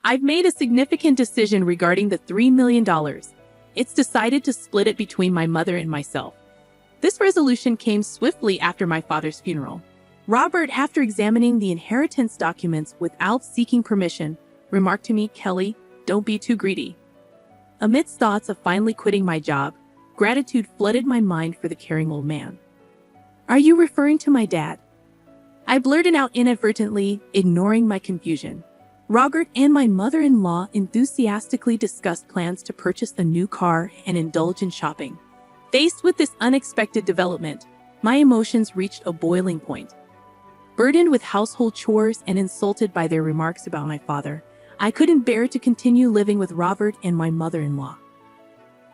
I've made a significant decision regarding the $3 million. It's decided to split it between my mother and myself. This resolution came swiftly after my father's funeral. Robert, after examining the inheritance documents without seeking permission, remarked to me, "Kelly, don't be too greedy." Amidst thoughts of finally quitting my job, gratitude flooded my mind for the caring old man. "Are you referring to my dad?" I blurted out inadvertently, ignoring my confusion. Robert and my mother-in-law enthusiastically discussed plans to purchase a new car and indulge in shopping. Faced with this unexpected development, my emotions reached a boiling point. Burdened with household chores and insulted by their remarks about my father, I couldn't bear to continue living with Robert and my mother-in-law.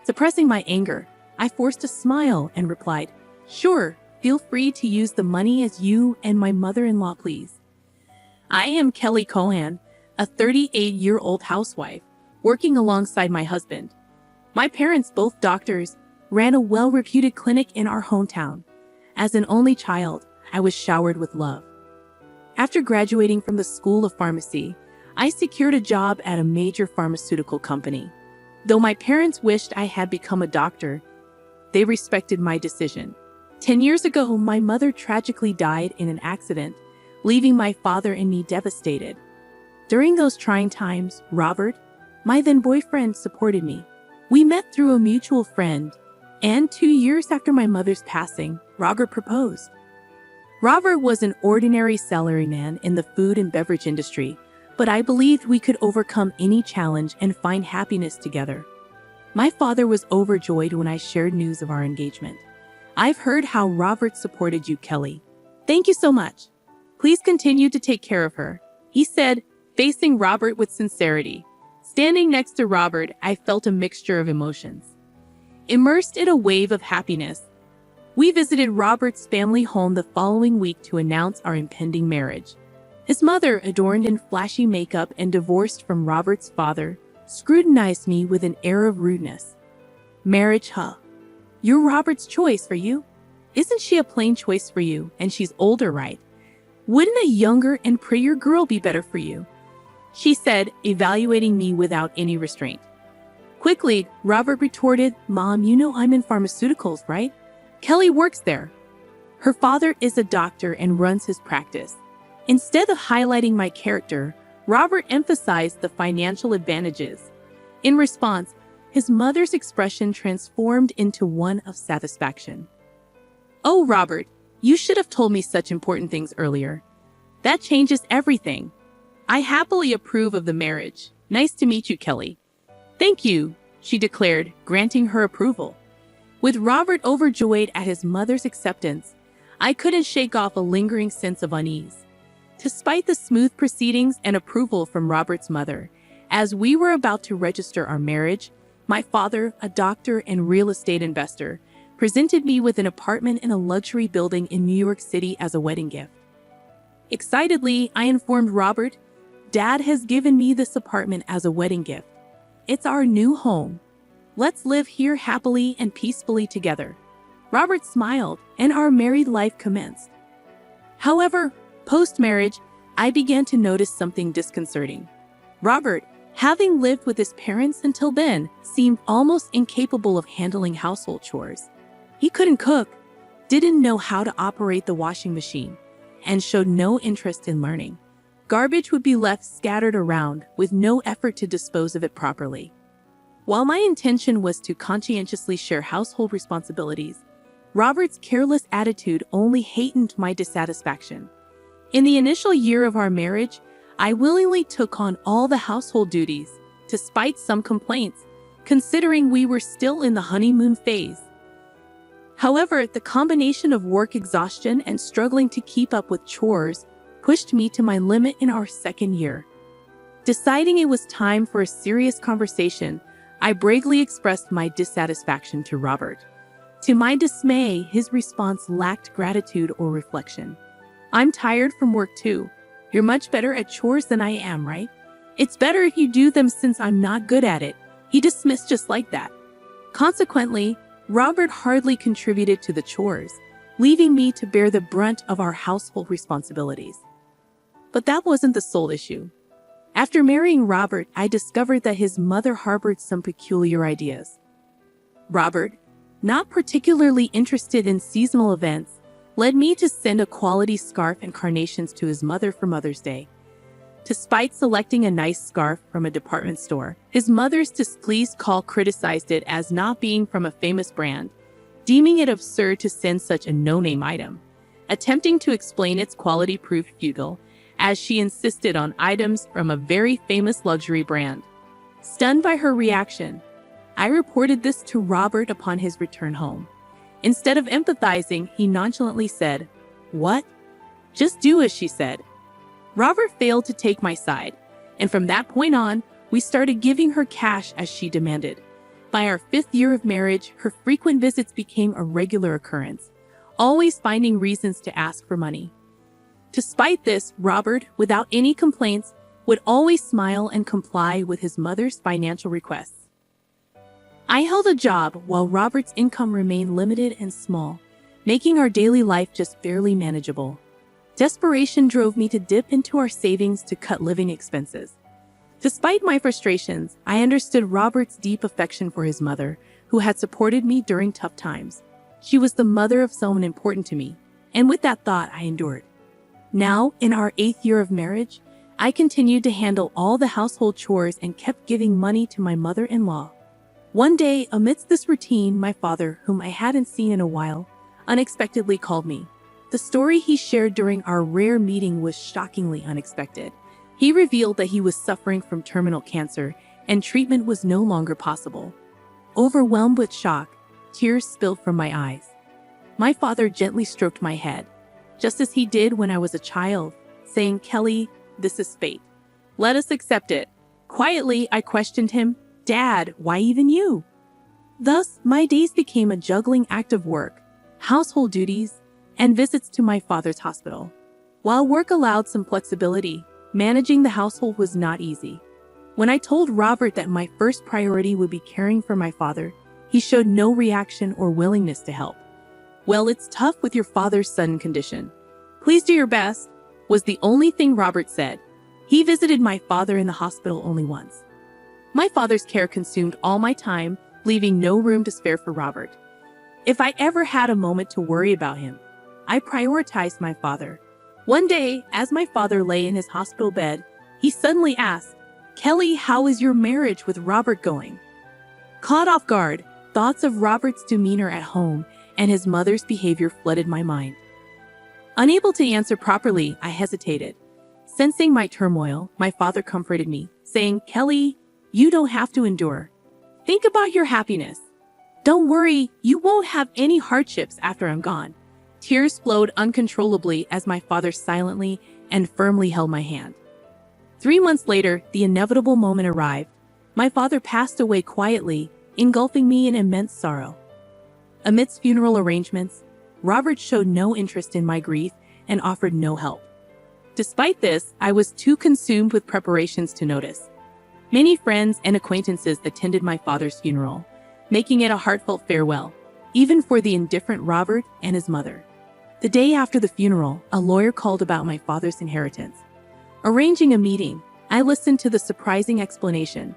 Suppressing my anger, I forced a smile and replied, "Sure, feel free to use the money as you and my mother-in-law please." I am Kelly Cohan, a 38-year-old housewife, working alongside my husband. My parents, both doctors, ran a well-reputed clinic in our hometown. As an only child, I was showered with love. After graduating from the School of Pharmacy, I secured a job at a major pharmaceutical company. Though my parents wished I had become a doctor, they respected my decision. 10 years ago, my mother tragically died in an accident, leaving my father and me devastated. During those trying times, Robert, my then boyfriend, supported me. We met through a mutual friend, and 2 years after my mother's passing, Robert proposed. Robert was an ordinary salaryman in the food and beverage industry, but I believed we could overcome any challenge and find happiness together. My father was overjoyed when I shared news of our engagement. "I've heard how Robert supported you, Kelly. Thank you so much. Please continue to take care of her," he said, facing Robert with sincerity. Standing next to Robert, I felt a mixture of emotions. Immersed in a wave of happiness, we visited Robert's family home the following week to announce our impending marriage. His mother, adorned in flashy makeup and divorced from Robert's father, scrutinized me with an air of rudeness. "Marriage, huh? You're Robert's choice for you? Isn't she a plain choice for you, and she's older, right? Wouldn't a younger and prettier girl be better for you?" she said, evaluating me without any restraint. Quickly, Robert retorted, "Mom, you know I'm in pharmaceuticals, right? Kelly works there. Her father is a doctor and runs his practice." Instead of highlighting my character, Robert emphasized the financial advantages. In response, his mother's expression transformed into one of satisfaction. "Oh, Robert, you should have told me such important things earlier. That changes everything. I happily approve of the marriage. Nice to meet you, Kelly." "Thank you," she declared, granting her approval. With Robert overjoyed at his mother's acceptance, I couldn't shake off a lingering sense of unease. Despite the smooth proceedings and approval from Robert's mother, as we were about to register our marriage, my father, a doctor and real estate investor, presented me with an apartment in a luxury building in New York City as a wedding gift. Excitedly, I informed Robert, "Dad has given me this apartment as a wedding gift. It's our new home. Let's live here happily and peacefully together." Robert smiled, and our married life commenced. However, post-marriage, I began to notice something disconcerting. Robert, having lived with his parents until then, seemed almost incapable of handling household chores. He couldn't cook, didn't know how to operate the washing machine, and showed no interest in learning. Garbage would be left scattered around with no effort to dispose of it properly. While my intention was to conscientiously share household responsibilities, Robert's careless attitude only heightened my dissatisfaction. In the initial year of our marriage, I willingly took on all the household duties, despite some complaints, considering we were still in the honeymoon phase. However, the combination of work exhaustion and struggling to keep up with chores pushed me to my limit in our second year. Deciding it was time for a serious conversation, I bravely expressed my dissatisfaction to Robert. To my dismay, his response lacked gratitude or reflection. "I'm tired from work too. You're much better at chores than I am, right? It's better if you do them since I'm not good at it," he dismissed just like that. Consequently, Robert hardly contributed to the chores, leaving me to bear the brunt of our household responsibilities. But that wasn't the sole issue. After marrying Robert, I discovered that his mother harbored some peculiar ideas. Robert, not particularly interested in seasonal events, led me to send a quality scarf and carnations to his mother for Mother's Day. Despite selecting a nice scarf from a department store, his mother's displeased call criticized it as not being from a famous brand, deeming it absurd to send such a no-name item. Attempting to explain its quality proved futile, as she insisted on items from a very famous luxury brand. Stunned by her reaction, I reported this to Robert upon his return home. Instead of empathizing, he nonchalantly said, "What? Just do as she said." Robert failed to take my side, and from that point on, we started giving her cash as she demanded. By our 5th year of marriage, her frequent visits became a regular occurrence, always finding reasons to ask for money. Despite this, Robert, without any complaints, would always smile and comply with his mother's financial requests. I held a job while Robert's income remained limited and small, making our daily life just barely manageable. Desperation drove me to dip into our savings to cut living expenses. Despite my frustrations, I understood Robert's deep affection for his mother, who had supported me during tough times. She was the mother of someone important to me, and with that thought, I endured. Now, in our 8th year of marriage, I continued to handle all the household chores and kept giving money to my mother-in-law. One day, amidst this routine, my father, whom I hadn't seen in a while, unexpectedly called me. The story he shared during our rare meeting was shockingly unexpected. He revealed that he was suffering from terminal cancer and treatment was no longer possible. Overwhelmed with shock, tears spilled from my eyes. My father gently stroked my head, just as he did when I was a child, saying, "Kelly, this is fate. Let us accept it." Quietly, I questioned him, "Dad, why even you?" Thus, my days became a juggling act of work, household duties, and visits to my father's hospital. While work allowed some flexibility, managing the household was not easy. When I told Robert that my first priority would be caring for my father, he showed no reaction or willingness to help. "Well, it's tough with your father's sudden condition. Please do your best," was the only thing Robert said. He visited my father in the hospital only once. My father's care consumed all my time, leaving no room to spare for Robert. If I ever had a moment to worry about him, I prioritized my father. One day, as my father lay in his hospital bed, he suddenly asked, "Kelly, how is your marriage with Robert going?" Caught off guard, thoughts of Robert's demeanor at home and his mother's behavior flooded my mind. Unable to answer properly, I hesitated. Sensing my turmoil, my father comforted me, saying, "Kelly, you don't have to endure. Think about your happiness. Don't worry, you won't have any hardships after I'm gone." Tears flowed uncontrollably as my father silently and firmly held my hand. 3 months later, the inevitable moment arrived. My father passed away quietly, engulfing me in immense sorrow. Amidst funeral arrangements, Robert showed no interest in my grief and offered no help. Despite this, I was too consumed with preparations to notice. Many friends and acquaintances attended my father's funeral, making it a heartfelt farewell, even for the indifferent Robert and his mother. The day after the funeral, a lawyer called about my father's inheritance. Arranging a meeting, I listened to the surprising explanation.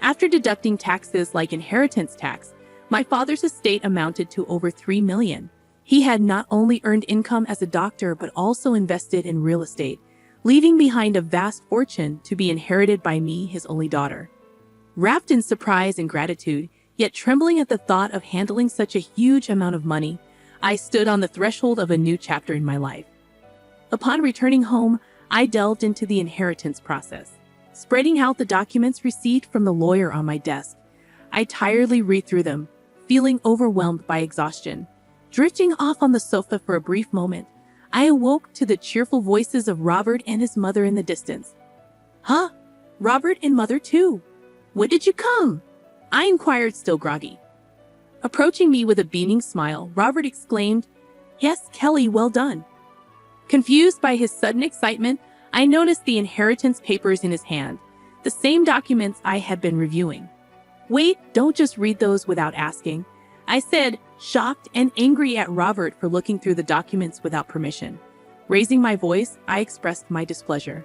After deducting taxes like inheritance tax, my father's estate amounted to over $3 million. He had not only earned income as a doctor but also invested in real estate, leaving behind a vast fortune to be inherited by me, his only daughter. Wrapped in surprise and gratitude, yet trembling at the thought of handling such a huge amount of money, I stood on the threshold of a new chapter in my life. Upon returning home, I delved into the inheritance process. Spreading out the documents received from the lawyer on my desk, I tiredly read through them, feeling overwhelmed by exhaustion. Drifting off on the sofa for a brief moment, I awoke to the cheerful voices of Robert and his mother in the distance. "Huh? Robert and mother too? When did you come?" I inquired, still groggy. Approaching me with a beaming smile, Robert exclaimed, "Yes, Kelly, well done." Confused by his sudden excitement, I noticed the inheritance papers in his hand, the same documents I had been reviewing. "Wait, don't just read those without asking," I said, shocked and angry at Robert for looking through the documents without permission. Raising my voice, I expressed my displeasure.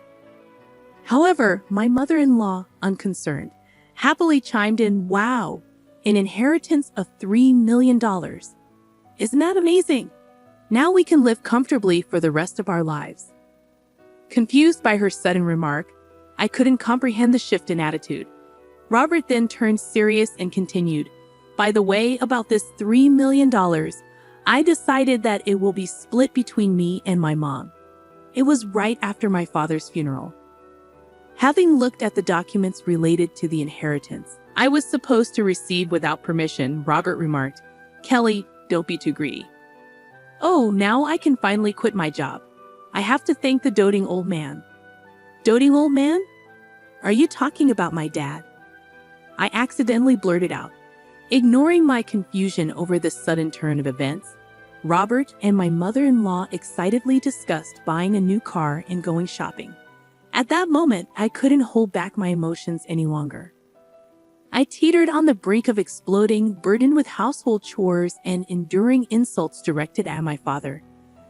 However, my mother-in-law, unconcerned, happily chimed in, "Wow, an inheritance of $3 million. Isn't that amazing? Now we can live comfortably for the rest of our lives." Confused by her sudden remark, I couldn't comprehend the shift in attitude. Robert then turned serious and continued, "By the way, about this $3 million, I decided that it will be split between me and my mom. It was right after my father's funeral." Having looked at the documents related to the inheritance I was supposed to receive without permission, Robert remarked, "Kelly, don't be too greedy." "Oh, now I can finally quit my job. I have to thank the doting old man." "Doting old man? Are you talking about my dad?" I accidentally blurted out. Ignoring my confusion over this sudden turn of events, Robert and my mother-in-law excitedly discussed buying a new car and going shopping. At that moment, I couldn't hold back my emotions any longer. I teetered on the brink of exploding, burdened with household chores and enduring insults directed at my father.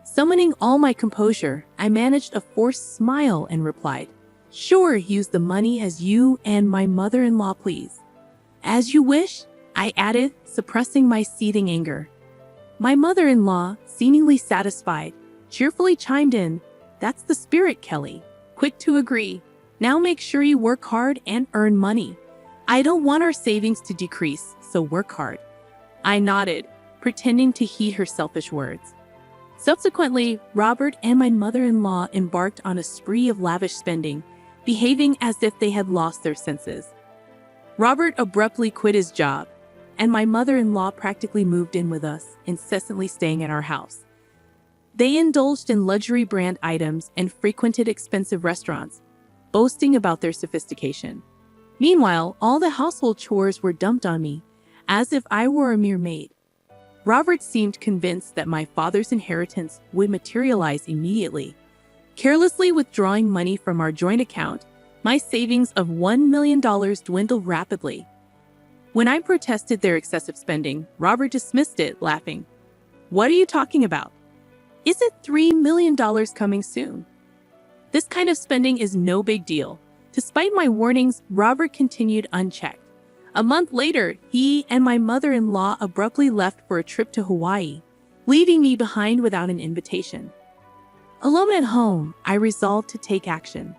Summoning all my composure, I managed a forced smile and replied, "Sure, use the money as you and my mother-in-law please." "As you wish," I added, suppressing my seething anger. My mother-in-law, seemingly satisfied, cheerfully chimed in, "That's the spirit, Kelly. Quick to agree. Now make sure you work hard and earn money. I don't want our savings to decrease, so work hard." I nodded, pretending to heed her selfish words. Subsequently, Robert and my mother-in-law embarked on a spree of lavish spending, behaving as if they had lost their senses. Robert abruptly quit his job, and my mother-in-law practically moved in with us, incessantly staying at our house. They indulged in luxury brand items and frequented expensive restaurants, boasting about their sophistication. Meanwhile, all the household chores were dumped on me, as if I were a mere maid. Robert seemed convinced that my father's inheritance would materialize immediately. Carelessly withdrawing money from our joint account, my savings of $1 million dwindled rapidly. When I protested their excessive spending, Robert dismissed it, laughing. "What are you talking about? Isn't $3 million coming soon? This kind of spending is no big deal." Despite my warnings, Robert continued unchecked. A month later, he and my mother-in-law abruptly left for a trip to Hawaii, leaving me behind without an invitation. Alone at home, I resolved to take action.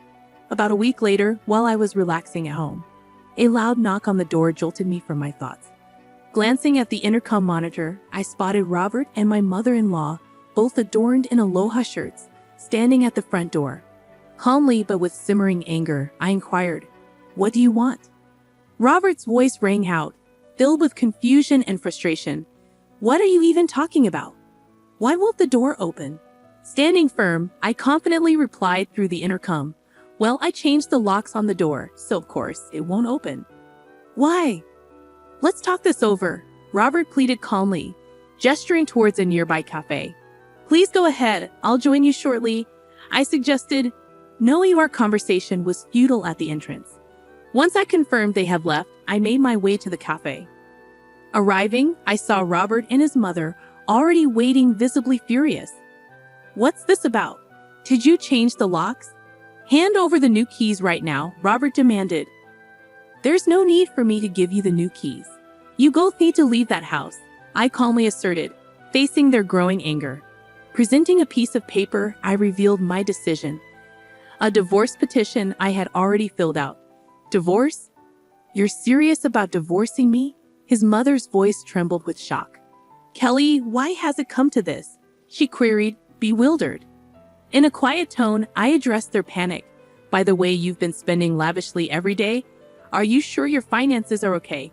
About a week later, while I was relaxing at home, a loud knock on the door jolted me from my thoughts. Glancing at the intercom monitor, I spotted Robert and my mother-in-law, both adorned in aloha shirts, standing at the front door. Calmly but with simmering anger, I inquired, "What do you want?" Robert's voice rang out, filled with confusion and frustration. "What are you even talking about? Why won't the door open?" Standing firm, I confidently replied through the intercom, "Well, I changed the locks on the door, so of course it won't open." "Why?" "Let's talk this over," Robert pleaded calmly, gesturing towards a nearby cafe. "Please go ahead, I'll join you shortly," I suggested, knowing our conversation was futile at the entrance. Once I confirmed they had left, I made my way to the cafe. Arriving, I saw Robert and his mother already waiting, visibly furious. "What's this about? Did you change the locks? Hand over the new keys right now," Robert demanded. "There's no need for me to give you the new keys. You both need to leave that house," I calmly asserted, facing their growing anger. Presenting a piece of paper, I revealed my decision. A divorce petition I had already filled out. "Divorce? You're serious about divorcing me?" His mother's voice trembled with shock. "Kelly, why has it come to this?" she queried, bewildered. In a quiet tone, I addressed their panic. "By the way, you've been spending lavishly every day. Are you sure your finances are okay?"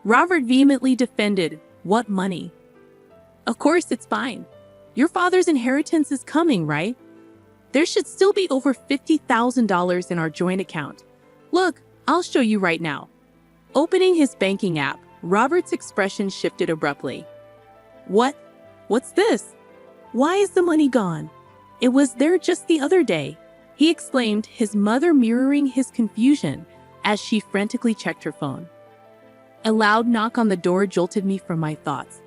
Robert vehemently defended, "What money? Of course it's fine. Your father's inheritance is coming, right? There should still be over $50,000 in our joint account. Look, I'll show you right now." Opening his banking app, Robert's expression shifted abruptly. What's this? Why is the money gone? It was there just the other day," he exclaimed, his mother mirroring his confusion as she frantically checked her phone. A loud knock on the door jolted me from my thoughts.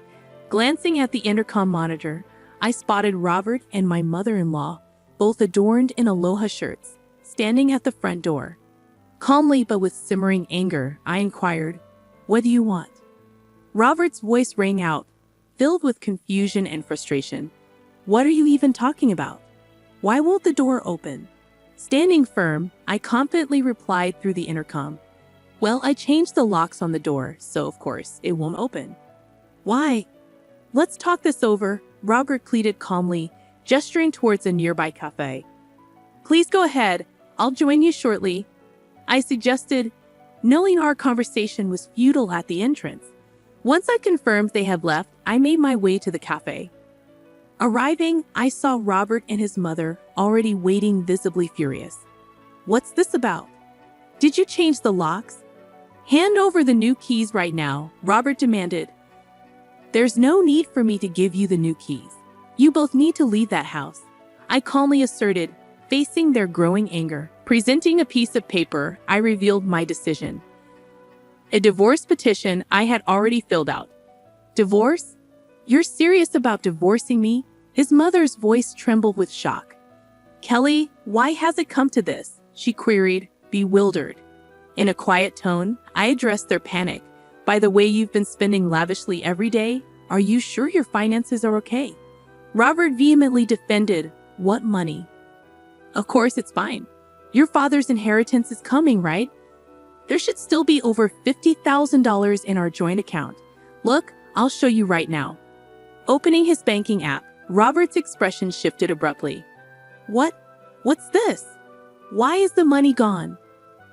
Glancing at the intercom monitor, I spotted Robert and my mother-in-law, both adorned in aloha shirts, standing at the front door. Calmly but with simmering anger, I inquired, "What do you want?" Robert's voice rang out, filled with confusion and frustration. "What are you even talking about? Why won't the door open?" Standing firm, I confidently replied through the intercom, "Well, I changed the locks on the door, so of course it won't open." "Why?" "Let's talk this over," Robert pleaded calmly, gesturing towards a nearby cafe. "Please go ahead. I'll join you shortly," I suggested, knowing our conversation was futile at the entrance. Once I confirmed they had left, I made my way to the cafe. Arriving, I saw Robert and his mother already waiting, visibly furious. "What's this about? Did you change the locks? Hand over the new keys right now," Robert demanded. "There's no need for me to give you the new keys. You both need to leave that house," I calmly asserted, facing their growing anger. Presenting a piece of paper, I revealed my decision. A divorce petition I had already filled out. "Divorce? You're serious about divorcing me?" His mother's voice trembled with shock. "Kelly, why has it come to this?" she queried, bewildered. In a quiet tone, I addressed their panic. "By the way you've been spending lavishly every day, are you sure your finances are okay?" Robert vehemently defended, "What money? Of course it's fine. Your father's inheritance is coming, right? There should still be over $50,000 in our joint account. Look, I'll show you right now." Opening his banking app, Robert's expression shifted abruptly. What's this? Why is the money gone?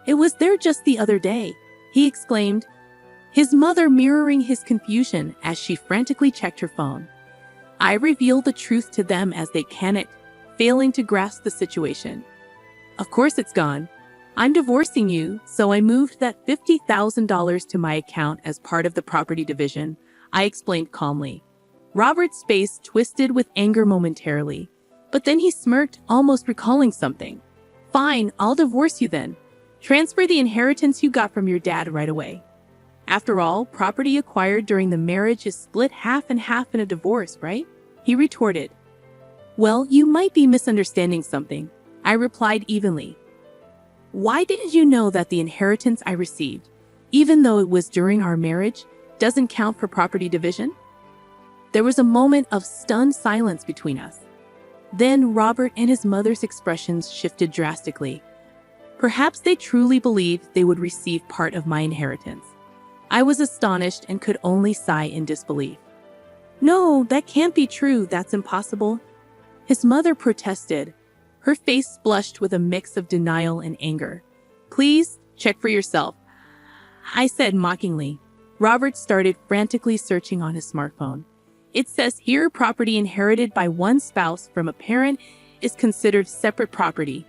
It was there just the other day," he exclaimed, his mother mirroring his confusion as she frantically checked her phone. I revealed the truth to them as they panicked, failing to grasp the situation. "Of course it's gone. I'm divorcing you, so I moved that $50,000 to my account as part of the property division," I explained calmly. Robert's face twisted with anger momentarily, but then he smirked, almost recalling something. "Fine, I'll divorce you then. Transfer the inheritance you got from your dad right away. After all, property acquired during the marriage is split half and half in a divorce, right?" he retorted. "Well, you might be misunderstanding something," I replied evenly. "Why didn't you know that the inheritance I received, even though it was during our marriage, doesn't count for property division?" There was a moment of stunned silence between us. Then Robert and his mother's expressions shifted drastically. Perhaps they truly believed they would receive part of my inheritance. I was astonished and could only sigh in disbelief. "No, that can't be true. That's impossible," his mother protested, her face flushed with a mix of denial and anger. "Please, check for yourself," I said mockingly. Robert started frantically searching on his smartphone. "It says here property inherited by one spouse from a parent is considered separate property.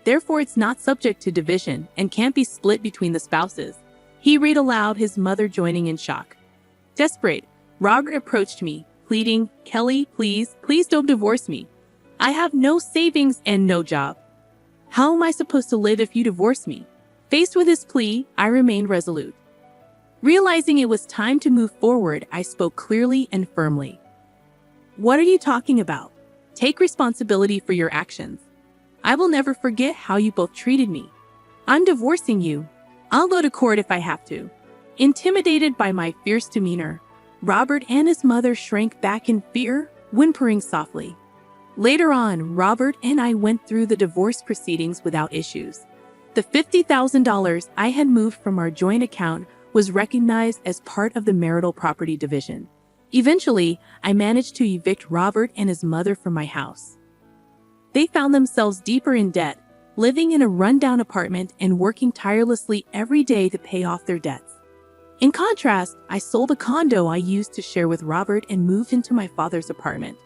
Therefore, it's not subject to division and can't be split between the spouses," he read aloud, his mother joining in shock. Desperate, Robert approached me, pleading, "Kelly, please don't divorce me. I have no savings and no job. How am I supposed to live if you divorce me?" Faced with his plea, I remained resolute. Realizing it was time to move forward, I spoke clearly and firmly. "What are you talking about? Take responsibility for your actions. I will never forget how you both treated me. I'm divorcing you. I'll go to court if I have to." Intimidated by my fierce demeanor, Robert and his mother shrank back in fear, whimpering softly. Later on, Robert and I went through the divorce proceedings without issues. The $50,000 I had moved from our joint account was recognized as part of the marital property division. Eventually, I managed to evict Robert and his mother from my house. They found themselves deeper in debt, living in a rundown apartment and working tirelessly every day to pay off their debts. In contrast, I sold a condo I used to share with Robert and moved into my father's apartment.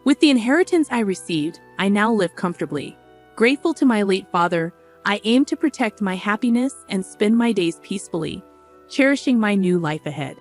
With the inheritance I received, I now live comfortably. Grateful to my late father, I aim to protect my happiness and spend my days peacefully, cherishing my new life ahead.